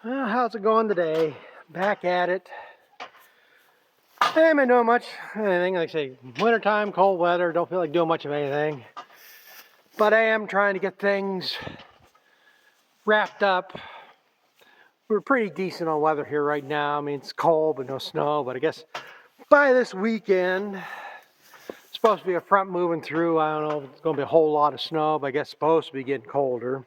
Well, how's it going today? Back at it. I haven't been doing much anything. Like I say, wintertime, cold weather, don't feel like doing much of anything. But I am trying to get things wrapped up. We're pretty decent on weather here right now. I mean, it's cold, but no snow. But I guess by this weekend, it's supposed to be a front moving through. I don't know if it's going to be a whole lot of snow, but I guess it's supposed to be getting colder.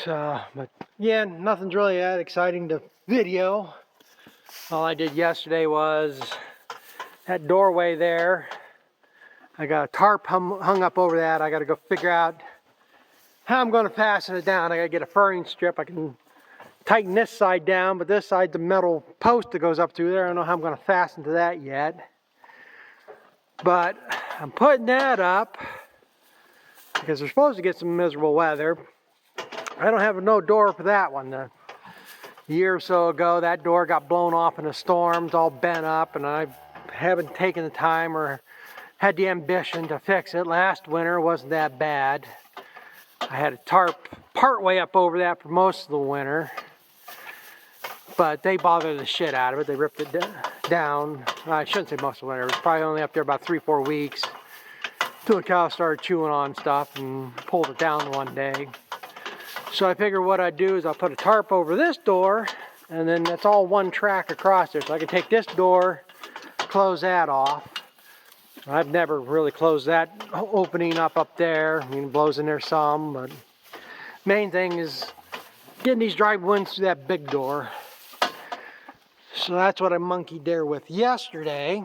So, but yeah, nothing's really that exciting to video. All I did yesterday was that doorway there. I got a tarp hung up over that. I got to go figure out how I'm going to fasten it down. I got to get a furring strip. I can tighten this side down, but this side, the metal post that goes up through there, I don't know how I'm going to fasten to that yet. But I'm putting that up because we're supposed to get some miserable weather. I don't have no door for that one. A year or so ago, that door got blown off in a storm. It's all bent up, and I haven't taken the time or had the ambition to fix it. Last winter wasn't that bad. I had a tarp part way up over that for most of the winter, but they bothered the shit out of it. They ripped it down. I shouldn't say most of the winter. It was probably only up there about 3-4 weeks till the cow started chewing on stuff and pulled it down one day. So I figured what I'd do is I'll put a tarp over this door, and then that's all one track across there. So I can take this door, close that off. I've never really closed that opening up there. I mean, it blows in there some, but main thing is getting these dry winds through that big door. So that's what I monkeyed there with yesterday.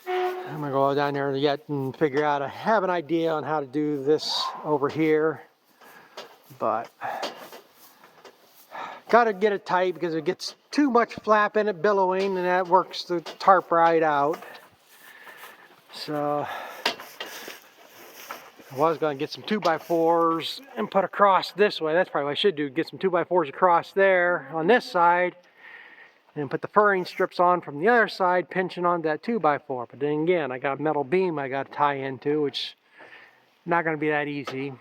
I'm gonna go down there yet and figure out, I have an idea on how to do this over here, but gotta get it tight because it gets too much flap in it, billowing, and that works the tarp right out. So I was going to get some 2x4s and put across this way. That's probably what I should do, get some 2x4s across there on this side and put the furring strips on from the other side, pinching on that 2x4. But then again, I got a metal beam I got to tie into, which is not going to be that easy.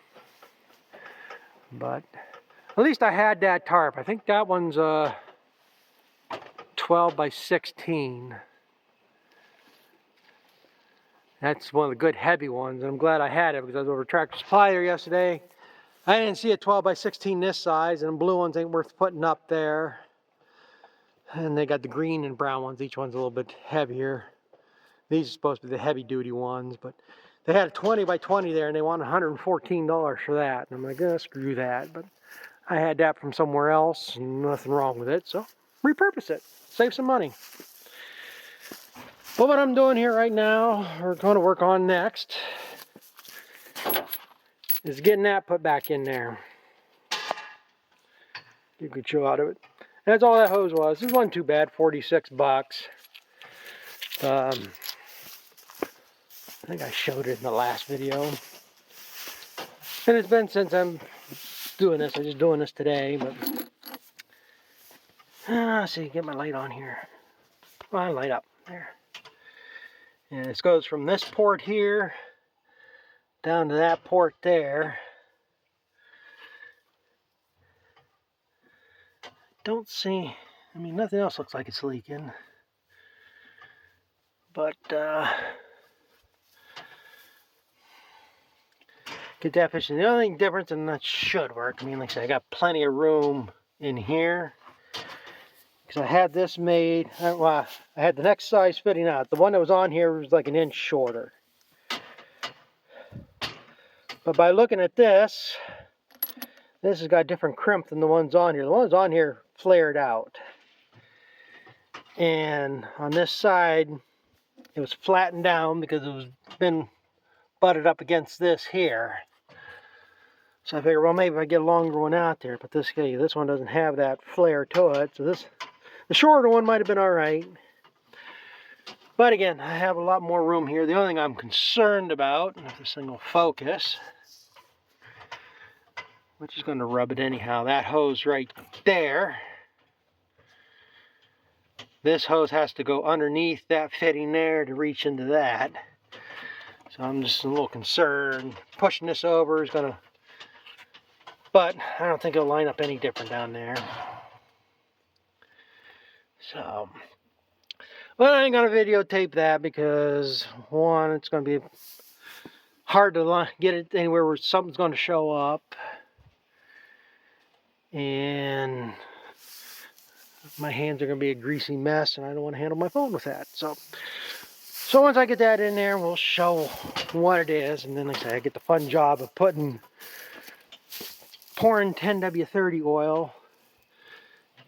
But at least I had that tarp. I think that one's 12x16. That's one of the good heavy ones, and I'm glad I had it because I was over at Tractor Supply there yesterday. I didn't see a 12x16 this size, and the blue ones ain't worth putting up there. And they got the green and brown ones. Each one's a little bit heavier. These are supposed to be the heavy duty ones, but they had a 20x20 there, and they wanted $114 for that. And I'm like, oh, screw that. But I had that from somewhere else, and nothing wrong with it, so repurpose it. Save some money. But what I'm doing here right now, we're going to work on next, is getting that put back in there. You could show out of it. That's all that hose was. It wasn't too bad, 46 bucks. I think I showed it in the last video. And it's been since I'm doing this. I'm just doing this today, but let's see, get my light on here. Well, light up there. And this goes from this port here down to that port there. Don't see, I mean, nothing else looks like it's leaking. But get that fishing. The only difference, and that should work, I mean, like I said, I got plenty of room in here. Because I had this made, well, I had the next size fitting out. The one that was on here was like an inch shorter. But by looking at this, this has got different crimp than the ones on here. The ones on here flared out. And on this side, it was flattened down because it was been butted up against this here. So I figured, well, maybe if I get a longer one out there, but this one doesn't have that flare to it. So the shorter one might have been all right. But again, I have a lot more room here. The only thing I'm concerned about, if this thing will focus, which is going to rub it anyhow, that hose right there. This hose has to go underneath that fitting there to reach into that. So I'm just a little concerned. Pushing this over is going to but I don't think it'll line up any different down there. So, but I ain't gonna videotape that because one, it's gonna be hard to get it anywhere where something's gonna show up, and my hands are gonna be a greasy mess, and I don't want to handle my phone with that. So once I get that in there, we'll show what it is, and then like I say, I get the fun job of pouring 10W30 oil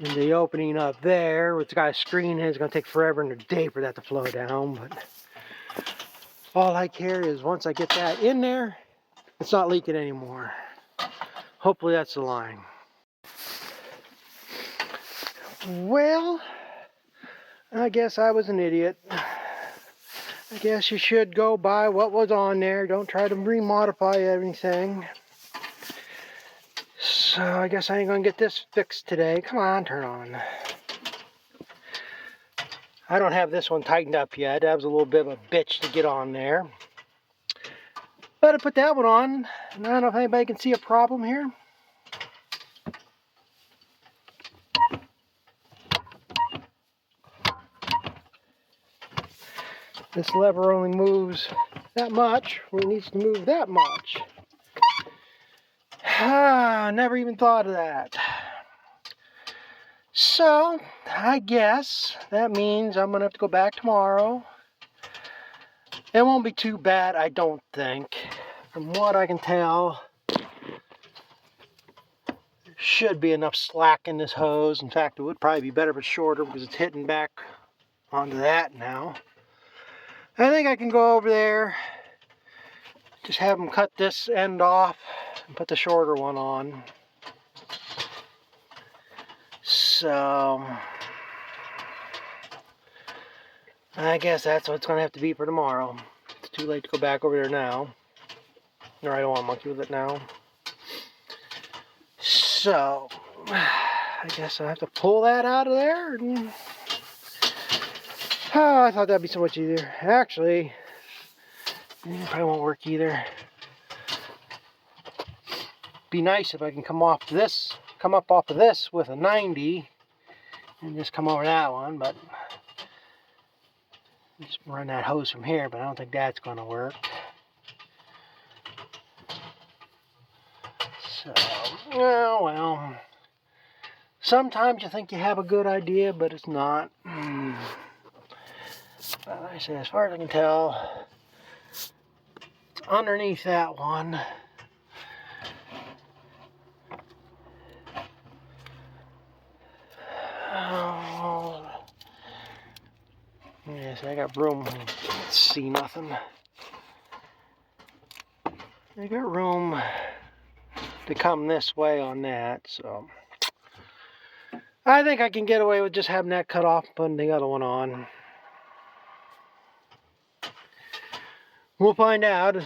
in the opening up there. It's got a screen in it. It's gonna take forever and a day for that to flow down, but all I care is once I get that in there, it's not leaking anymore. Hopefully that's the line. Well, I guess I was an idiot. I guess you should go by what was on there. Don't try to remodify everything. So I guess I ain't gonna get this fixed today. Come on, turn on. I don't have this one tightened up yet. That was a little bit of a bitch to get on there. But I put that one on, and I don't know if anybody can see a problem here. This lever only moves that much when it needs to move that much. Never even thought of that. So, I guess that means I'm going to have to go back tomorrow. It won't be too bad, I don't think. From what I can tell, there should be enough slack in this hose. In fact, it would probably be better if it's shorter because it's hitting back onto that now. I think I can go over there, just have them cut this end off and put the shorter one on. So, I guess that's what it's going to have to be for tomorrow. It's too late to go back over there now. Or I don't want to monkey with it now. So, I guess I have to pull that out of there. And, oh, I thought that'd be so much easier. Actually, it probably won't work either. Be nice if I can come up off of this with a 90 and just come over that one, but just run that hose from here, but I don't think that's going to work. So, oh well. Sometimes you think you have a good idea, but it's not. But like I say, as far as I can tell, it's underneath that one. Oh. Yes, I got room. Let's see nothing. I got room to come this way on that, so I think I can get away with just having that cut off and putting the other one on. We'll find out.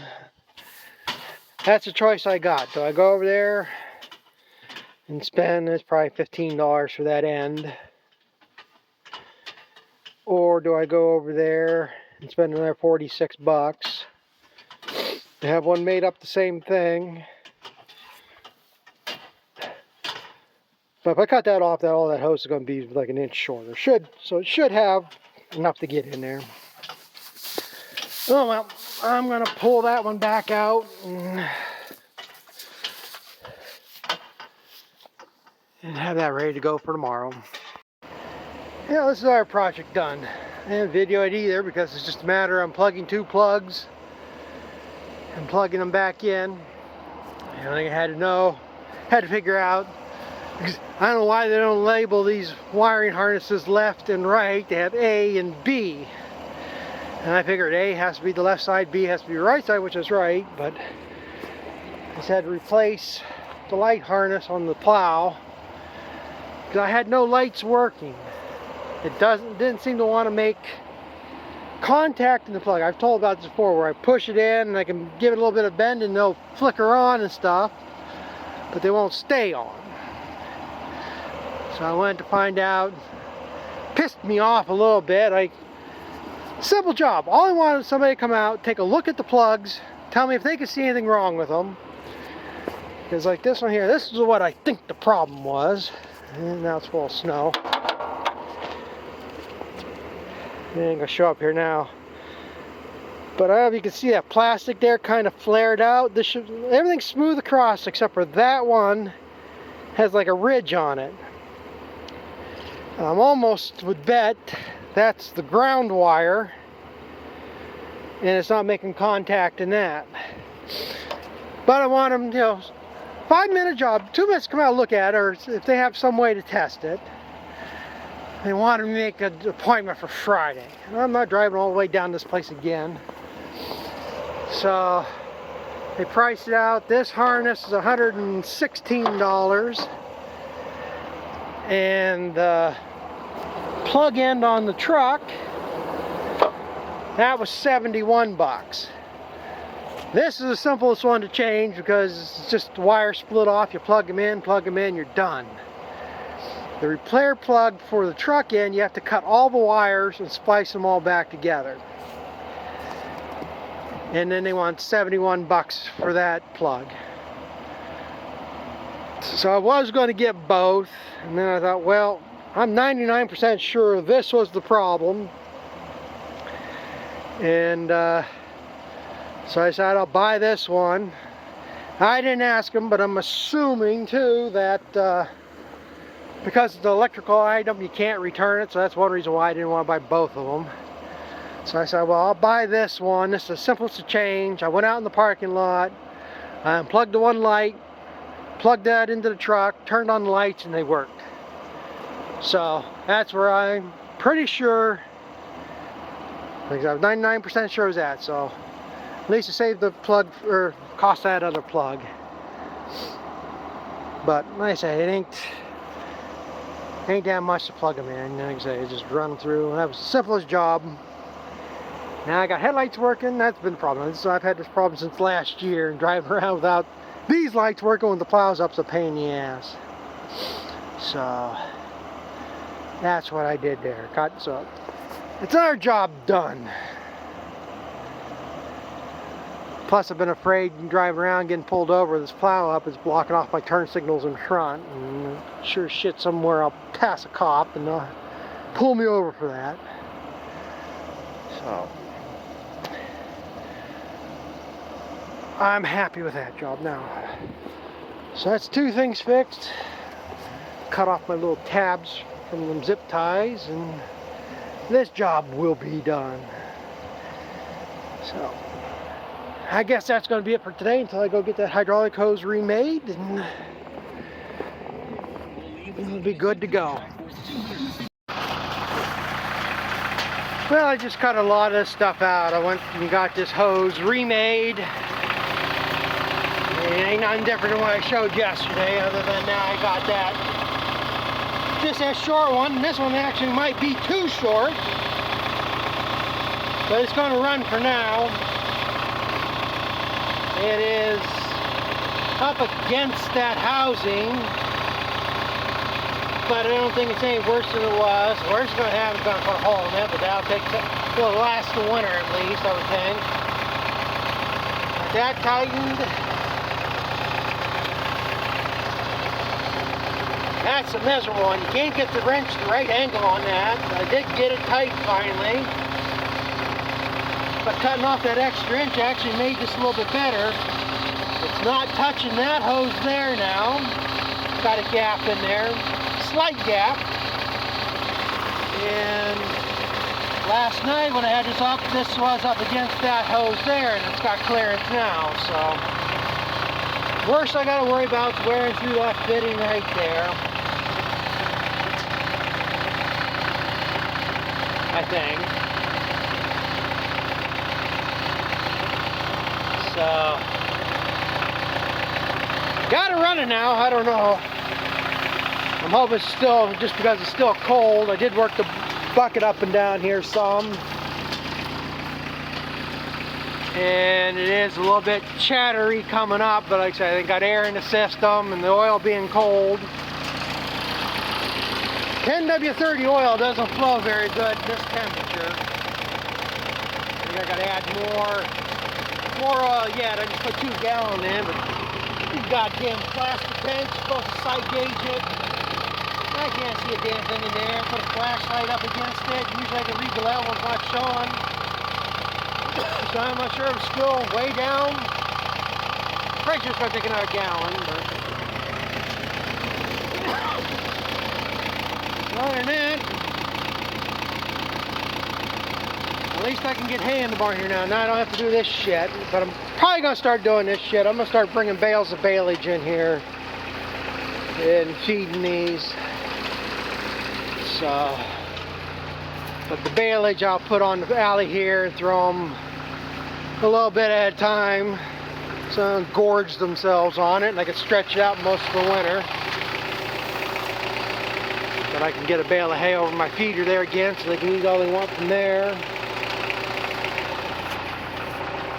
That's the choice I got. Do I go over there and spend, it's probably $15 for that end, or do I go over there and spend another 46 bucks to have one made up the same thing? But if I cut that off, all that hose is going to be like an inch shorter. So it should have enough to get in there. Oh well, I'm going to pull that one back out and have that ready to go for tomorrow. Yeah, this is our project done. I didn't video it either because it's just a matter of unplugging 2 plugs and plugging them back in. And I had to figure out, because I don't know why they don't label these wiring harnesses left and right. They have A and B. And I figured A has to be the left side, B has to be the right side, which is right, but I just had to replace the light harness on the plow because I had no lights working. It didn't seem to want to make contact in the plug. I've told about this before, where I push it in and I can give it a little bit of bend and they'll flicker on and stuff, but they won't stay on. So I went to find out. Pissed me off a little bit. Simple job. All I wanted was somebody to come out, take a look at the plugs, tell me if they could see anything wrong with them, Because like this one here, this is what I think the problem was. And now it's full of snow. It ain't gonna show up here now. But I don't know if you can see that plastic there kind of flared out. Everything's smooth across except for that one has like a ridge on it. I'm almost would bet that's the ground wire, and it's not making contact in that. But I want them, 5-minute job, 2 minutes to come out and look at it, or if they have some way to test it. They want to make an appointment for Friday. I'm not driving all the way down this place again. So they priced it out. This harness is $116, and the plug end on the truck, that was 71 bucks. This is the simplest one to change because it's just the wire split off. You plug them in, you're done. The repair plug for the truck end, you have to cut all the wires and splice them all back together. And then they want 71 bucks for that plug. So I was going to get both, and then I thought, well, I'm 99% sure this was the problem. And so I decided I'll buy this one. I didn't ask them, but I'm assuming too that because it's an electrical item, you can't return it. So that's one reason why I didn't want to buy both of them. So I said, well, I'll buy this one. This is the simplest to change. I went out in the parking lot, I unplugged the one light, plugged that into the truck, turned on the lights, and they worked. So that's where I'm pretty sure, like I was 99% sure it was that. So at least it saved the plug, or cost that other plug. But like I say, it ain't that much to plug them in. Like I say, just run them through. That was the simplest job. Now I got headlights working. That's been a problem. So I've had this problem since last year, and driving around without these lights working when the plow's up's a pain in the ass. So that's what I did there. So it's our job done. Plus I've been afraid to drive around getting pulled over. This plow up is blocking off my turn signals in front, and sure shit somewhere I'll pass a cop and they'll pull me over for that. So I'm happy with that job now. So that's 2 things fixed. Cut off my little tabs from them zip ties, and this job will be done. So I guess that's going to be it for today until I go get that hydraulic hose remade, and it'll be good to go. Well, I just cut a lot of this stuff out. I went and got this hose remade. It ain't nothing different than what I showed yesterday, other than now I got that. Just a short one. This one actually might be too short, but it's going to run for now. It is up against that housing, but I don't think it's any worse than it was. The worst it's going to have is going to put a hole in it, but that'll will last the winter at least, I would think. But that tightened. That's a miserable one. You can't get the wrench the right angle on that. I did get it tight finally. But cutting off that extra inch actually made this a little bit better. It's not touching that hose there now. Got a gap in there. Slight gap. And last night when I had this up, this was up against that hose there, and it's got clearance now. So worst I got to worry about is wearing through that fitting right there. I think. So got it running now. I don't know. I'm hoping it's still, just because it's still cold. I did work the bucket up and down here some. And it is a little bit chattery coming up, but like I said, they got air in the system and the oil being cold. 10W30 oil doesn't flow very good at this temperature. I think I gotta add more oil yet. I just put 2 gallons in, but 2 goddamn plastic tank, supposed to sight gauge it. I can't see a damn thing in there. Put a flashlight up against it. Usually I can read the levels when it's showing. So I'm not sure if it's still way down. Pretty sure it's going to take another gallon, but other than that, at least I can get hay in the barn here now. Now I don't have to do this shit, but I'm probably going to start doing this shit. I'm going to start bringing bales of baleage in here and feeding these. So, but the baleage I'll put on the alley here and throw them a little bit at a time so they don't gorge themselves on it, and I can stretch it out most of the winter. But I can get a bale of hay over my feeder there again so they can eat all they want from there.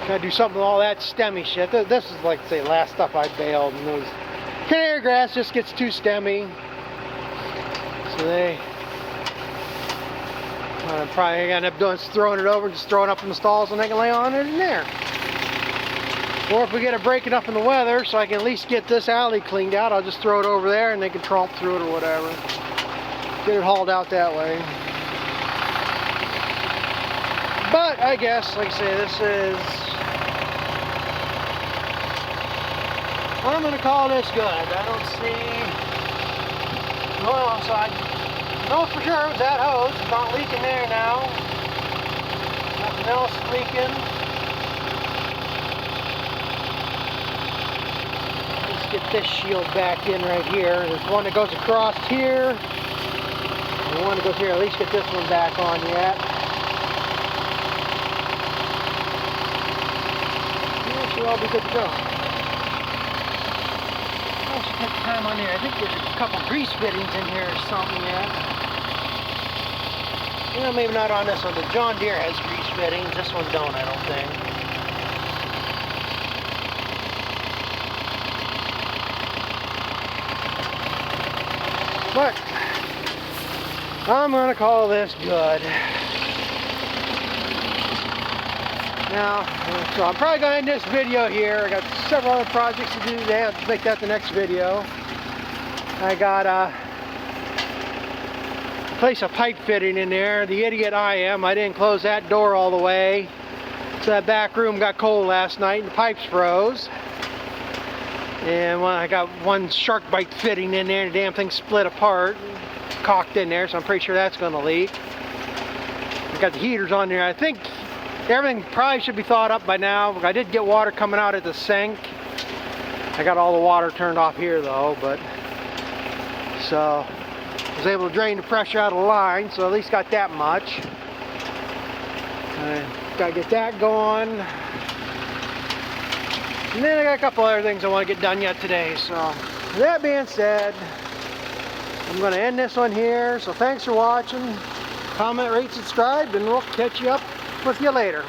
Gotta do something with all that stemmy shit. This is like, say, last stuff I baled, and those canary grass just gets too stemmy. So I'm probably gonna end up doing is throwing it over, just throwing it up in the stalls, and they can lay on it in there. Or if we get a break enough in the weather, so I can at least get this alley cleaned out, I'll just throw it over there and they can tromp through it or whatever. Get it hauled out that way. But I guess, like I say, this is, I'm gonna call this good. I don't see, well, so I know for sure it was that hose. It's not leaking there now. Nothing else leaking. Let's get this shield back in right here. There's one that goes across here. And one that goes here. At least get this one back on yet. Yeah, should all be good to go. I should take the time on there. I think there's a couple grease fittings in here or something yet. Well, maybe not on this one. The John Deere has grease fittings. This one don't, I don't think. But I'm going to call this good. Now, so I'm probably going to end this video here. I got several other projects to do today. I'll make that the next video. I got place a pipe fitting in there. The idiot I am, I didn't close that door all the way. So that back room got cold last night and the pipes froze. And I got one shark bite fitting in there and the damn thing split apart, cocked in there, so I'm pretty sure that's going to leak. I got the heaters on there. I think everything probably should be thawed up by now. I did get water coming out at the sink. I got all the water turned off here though, but so I was able to drain the pressure out of the line, so at least got that much. Gotta get that going. And then I got a couple other things I want to get done yet today. So with that being said, I'm going to end this one here. So thanks for watching. Comment, rate, subscribe, and we'll catch you up with you later.